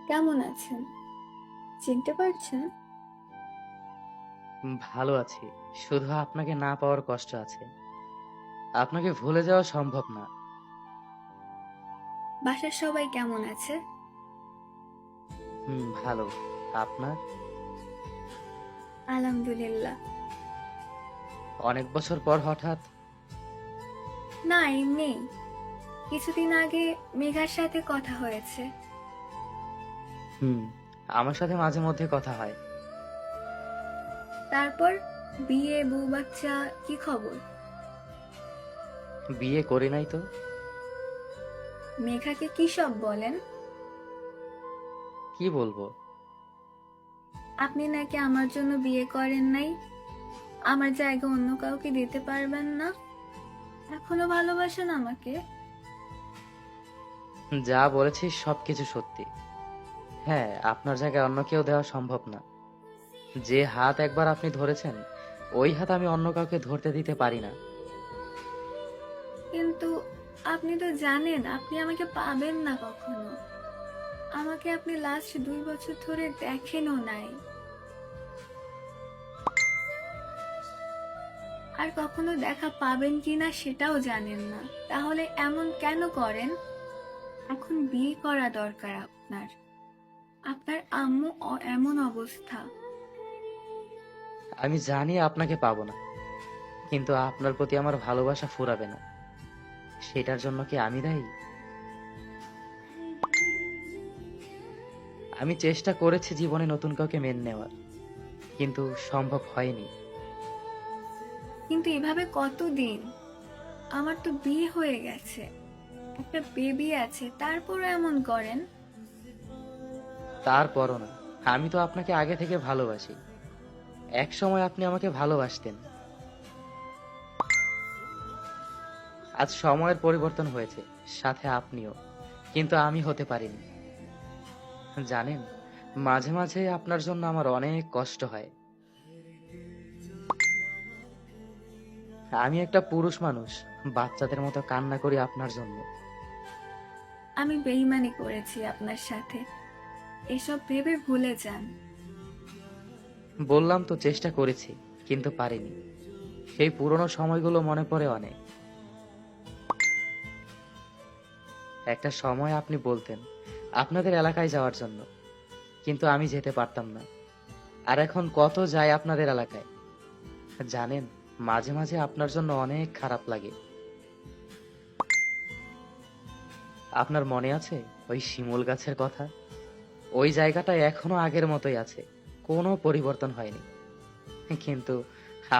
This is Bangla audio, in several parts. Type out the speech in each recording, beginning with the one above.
কেমন আছেন? চিনতে পারছেন? ভালো আছি। শুধু আপনাকে না পাওয়ার কষ্ট আছে। আপনাকে ভুলে যাওয়া সম্ভব না। বাসার সবাই কেমন আছে? ভালো। আপনার? আলহামদুলিল্লাহ। অনেক বছর পর হঠাৎ? না, এমনি। কিছুদিন আগে মেঘার সাথে কথা হয়েছে। হুম, আমার সাথে মাঝে মধ্যে কথা হয়। তারপর বিয়ে, বউ বাচ্চা, কি খবর? বিয়ে করি নাই তো। মেঘাকে কি সব বলেন? কি বলবো? আপনি নাকি আমার জন্য বিয়ে করেন নাই, আমার জায়গা অন্য কাউকে দিতে পারবেন না, এখনো ভালোবাসেন আমাকে? যা বলেছি সবকিছু সত্যি। হ্যাঁ, আপনার জায়গায় অন্য কেউ দেওয়া সম্ভব না। যে হাত একবার আপনি ধরেছেন, ওই হাত আমি অন্য কাউকে ধরতে দিতে পারি না। কিন্তু আপনি তো জানেন আপনি আমাকে পাবেন না কখনো। আমাকে আপনি লাস্ট 2 বছর ধরে দেখেনও নাই, আর কখনো দেখা পাবেন কিনা সেটাও জানেন না। তাহলে এমন কেন করেন? এখন বিয়ে করা দরকার আপনার। আপনার আম্মু এমন অবস্থা। আমি জানি আপনাকে পাবো না, কিন্তু আপনার প্রতি আমার ভালোবাসা ফুরাবে না। সেটার জন্য কি আমি দায়ী? আমি চেষ্টা করেছি জীবনে নতুন কাউকে মেনে নেওয়ার, কিন্তু সম্ভব হয়নি। কিন্তু এভাবে কতদিন? আমার তো বিয়ে হয়ে গেছে, একটা বেবি আছে, তারপরও এমন করেন? তারপরও না, আমি তো আপনাকে আগে থেকে ভালোবাসি। এক সময় আপনি আমাকে ভালোবাসতেন। আজ সময়ের পরিবর্তন হয়েছে, সাথে আপনিও, কিন্তু আমি হতে পারিনি। জানেন, মাঝে মাঝে আপনার জন্য আমার অনেক কষ্ট হয়। আমি একটা পুরুষ মানুষ, বাচ্চাদের মতো কান্না করি আপনার জন্য। আমি বেইমানি করেছি আপনার সাথে, এসব ভেবে ভুলে যান। বললাম তো চেষ্টা করেছি, কিন্তু পারিনি। সেই পুরনো সময়গুলো মনে পড়ে অনেক। একটা সময় আপনি বলতেন আপনাদের এলাকায় যাওয়ার জন্য, কিন্তু আমি যেতে পারতাম না। আর এখন কত যায় আপনাদের এলাকায়। জানেন, মাঝে মাঝে আপনার জন্য অনেক খারাপ লাগে। আপনার মনে আছে ওই শিমুল গাছের কথা? ওই জায়গাটা এখনো আগের মতোই আছে, কোনো পরিবর্তন হয়নি। কিন্তু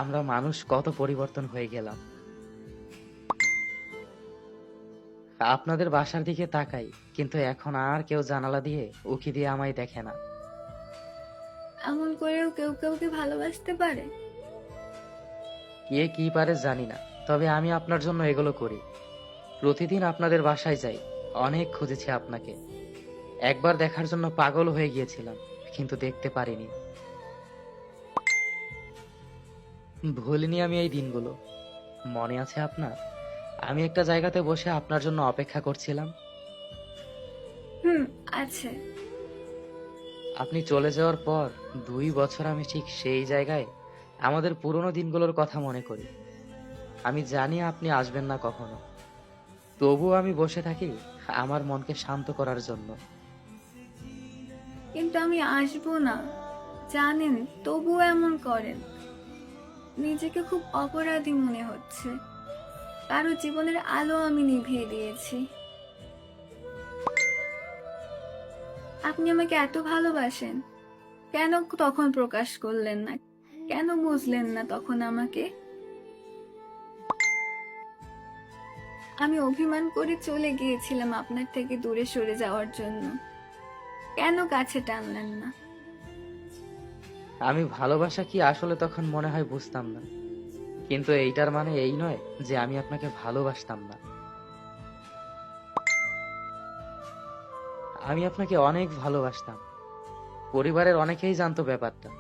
আমরা মানুষ কত পরিবর্তন হয়ে গেলাম। আপনাদের বাসার দিকে তাকাই, কিন্তু এখন আর কেউ জানালা দিয়ে উকি দিয়ে আমায় দেখে না। এমন করেও কেউ কাউকে ভালোবাসতে পারে? কে কি পারে জানি না, তবে আমি আপনার জন্য এগুলো করি। প্রতিদিন আপনাদের বাসায় যাই, অনেক খুঁজেছি আপনাকে। একবার দেখার জন্য পাগল হয়ে গিয়েছিলাম, কিন্তু দেখতে পারিনি। ভুলিনি আমি এই দিনগুলো। মনে আছে আপনার, আমি একটা জায়গাতে বসে আপনার জন্য অপেক্ষা করছিলাম। হুম, আছে। আপনি চলে যাওয়ার পর 2 বছর আমি ঠিক সেই জায়গায় আমাদের পুরনো দিনগুলোর কথা মনে করি। আমি জানি আপনি আসবেন না কখনো, তবুও আমি বসে থাকি আমার মনকে শান্ত করার জন্য। কিন্তু আমি আসবো না, জানেন, তবুও এমন করেন। নিজেকে খুব অপরাধী মনে হচ্ছে, কারো জীবনের আলো আমি নিভিয়ে দিয়েছি। আপনি আমাকে এত ভালোবাসেন, কেন তখন প্রকাশ করলেন না? কেন বুঝলেন না তখন আমাকে? আমি অভিমান করে চলে গিয়েছিলাম আপনার থেকে দূরে সরে যাওয়ার জন্য, কেন কাছে টানলেন না? আমি ভালোবাসা কি আসলে তখন মনে হয় বুঝতাম না, কিন্তু এইটার মানে এই নয় যে আমি আপনাকে ভালোবাসতাম না। আমি আপনাকে অনেক ভালোবাসতাম। পরিবারের অনেকেই জানতো ব্যাপারটা।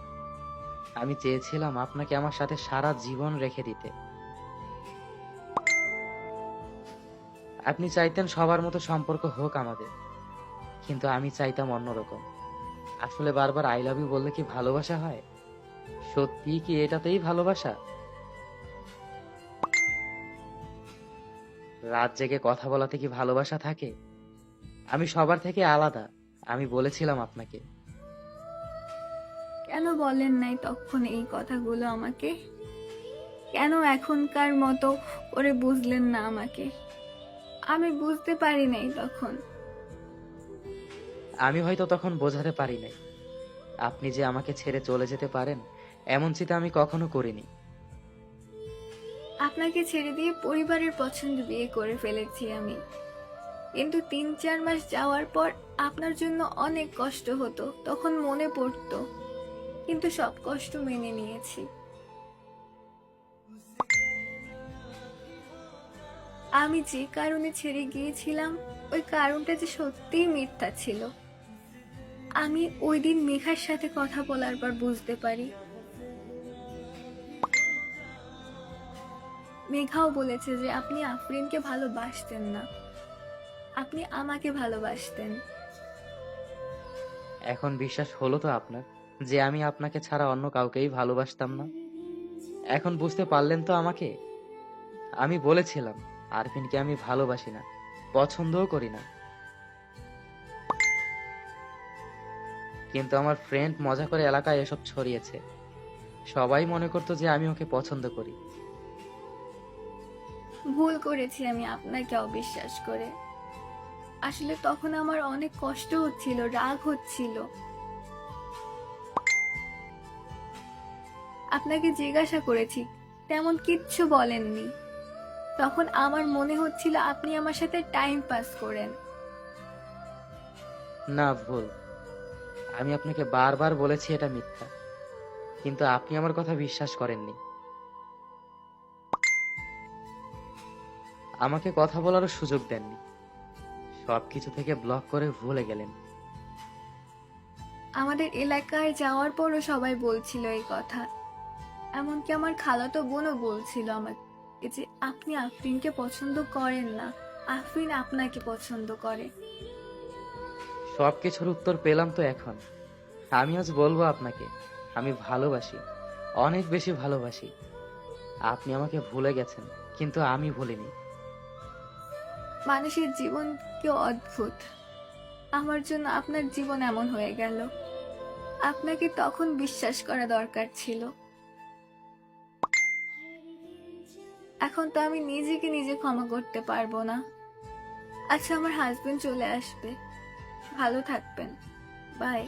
আমি চেয়েছিলাম আপনাকে আমার সাথে সারা জীবন রেখে দিতে। আপনি চাইতেন সবার মতো সম্পর্ক হোক আমাদের, কিন্তু আমি চাইতাম অন্যরকম। আসলে বারবার আই লাভ ইউ বললে কি ভালোবাসা হয়? সত্যিই কি এটাতেই ভালোবাসা? রাত জেগে কথা বলাতে কি ভালোবাসা থাকে? আমি সবার থেকে আলাদা। আমি বলেছিলাম আপনাকে। কেন বলেন নাই তখন এই কথাগুলো আমাকে? কেন এখনকার মতো করে বুঝলেন না আমাকে? আমি বুঝতে পারি নাই তখন। আমি হয়তো তখন বোঝাতে পারি নাই। আপনি যে আমাকে ছেড়ে চলে যেতে পারেন, এমন চিন্তা আমি কখনো করিনি। আপনাকে ছেড়ে দিয়ে পরিবারের পছন্দ বিয়ে করে ফেলেছি আমি। কিন্তু 3-4 মাস যাওয়ার পর আপনার জন্য অনেক কষ্ট হতো, তখন মনে পড়তো। কিন্তু সব কষ্ট মেনে নিয়েছি। আমি যে কারণে ছেড়ে গিয়েছিলাম, ওই কারণটা যে সত্যিই মিথ্যা ছিল। আমি ওই দিন মেঘার সাথে কথা বলার পর বুঝতে পারি। মেঘাও বলেছে যে আপনি আফরিনকে ভালোবাসতেন না, আপনি আমাকে ভালোবাসতেন। এখন বিশ্বাস হলো তো আপনার যে আমি আপনাকে ছাড়া অন্য কাউকেই ভালোবাসতাম না? এখন বুঝতে পারলেন তো আমাকে? আমি বলেছিলাম আরফিনকে আমি ভালোবাসি না, পছন্দও করি না। কিন্তু আমার ফ্রেন্ড মজা করে এলাকায় এসব ছড়িয়েছে। সবাই মনে করতো যে আমি ওকে পছন্দ করি। ভুল করেছি আমি আপনাকে অবিশ্বাস করে। আসলে তখন আমার অনেক কষ্ট হচ্ছিল, রাগ হচ্ছিল। আপনাকে জিজ্ঞাসা করেছি, তেমন কিচ্ছু বলেননি। তখন আমার মনে হচ্ছিল আপনি আমার সাথে টাইম পাস করেন। না, ভুল। আমি আপনাকে বারবার বলেছি এটা মিথ্যা, কিন্তু আপনি আমার কথা বিশ্বাস করেননি। আমাকে কথা বলারও সুযোগ দেননি। সবকিছু থেকে ব্লক করে ভুলে গেলেন। আমাদের এলাকায় যাওয়ার পরও সবাই বলছিল এই কথা। এমনকি আমার খালাতো বোনও বলছিল আমাকে যে আপনি আফরিনকে পছন্দ করেন না, আফরিন আপনাকে পছন্দ করে। সবকিছুর উত্তর পেলাম তো এখন। আমি আজ বলবো আপনাকে, আমি ভালোবাসি, অনেক বেশি ভালোবাসি। আপনি আমাকে ভুলে গেছেন, কিন্তু আমি ভুলিনি। মানুষের জীবন কি অদ্ভুত। আমার জন্য আপনার জীবন এমন হয়ে গেল। আপনাকে তখন বিশ্বাস করা দরকার ছিল। এখন তো আমি নিজেকে নিজে ক্ষমা করতে পারবো না। আচ্ছা, আমার হাজবেন্ড চলে আসবে। ভালো থাকবেন। বাই।